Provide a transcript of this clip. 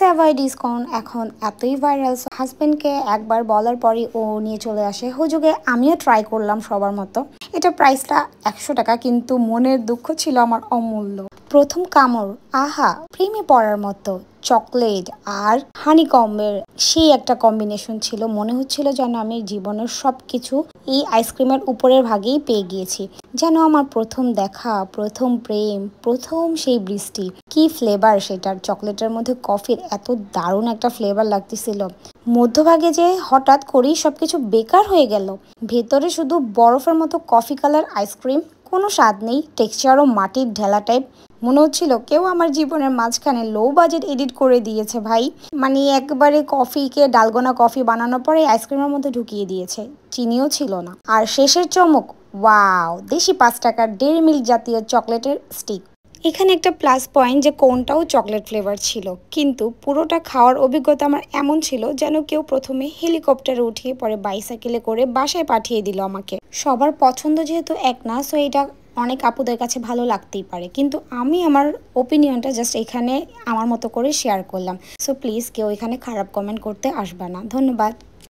সেভাই discount এখন এতই viral, হাজবেন্ডকে একবার বলার পরই ও নিয়ে চলে আসে হুজুগে। আমিও ট্রাই করলাম সবার মতো। এটা প্রাইসটা 100 টাকা, কিন্তু মনের দুঃখ ছিল আমার অমূল্য। প্রথম কামড়, আহা, প্রেমে পড়ার মতো। চকলেট আর হানিকম্বের সেই একটা কম্বিনেশন ছিল, মনে হচ্ছিল যেন আমি জীবনের সব কিছু এই আইসক্রিমের উপরের ভাগেই পেয়ে গিয়েছি। যেন আমার প্রথম দেখা, প্রথম প্রেম, প্রথম সেই বৃষ্টি। কি ফ্লেভার সেটার! চকলেটের মধ্যে কফির এত দারুণ একটা ফ্লেভার লাগতেছিল। মধ্যভাগে যে হঠাৎ করেই সবকিছু বেকার হয়ে গেল। ভেতরে শুধু বরফের মতো কফি কালার আইসক্রিম, কোনো স্বাদ নেই, টেক্সচারও মাটির ঢেলা টাইপ। মনে হচ্ছিল কেউ আমার জীবনের মাঝখানে লো বাজেট এডিট করে দিয়েছে ভাই। মানে একবারে কফিকে ডালগোনা কফি বানানোর পরে আইসক্রিমের মধ্যে ঢুকিয়ে দিয়েছে, চিনিও ছিল না। আর শেষের চমক, ওয়াও, দেশি 5 টাকার ডেইরি মিল্ক জাতীয় চকলেটের স্টিক। এখানে একটা প্লাস পয়েন্ট যে কোনটাও চকলেট ফ্লেভার ছিল, কিন্তু পুরোটা খাওয়ার অভিজ্ঞতা আমার এমন ছিল যেন কেউ প্রথমে হেলিকপ্টারে উঠিয়ে পরে বাইসাইকেলে করে বাসায় পাঠিয়ে দিল আমাকে। সবার পছন্দ যেহেতু এক না, সো এটা অনেক আপুদের কাছে ভালো লাগতেই পারে, কিন্তু আমি আমার ওপিনিয়নটা জাস্ট এখানে আমার মতো করে শেয়ার করলাম। সো প্লিজ কেউ এখানে খারাপ কমেন্ট করতে আসবে না। ধন্যবাদ।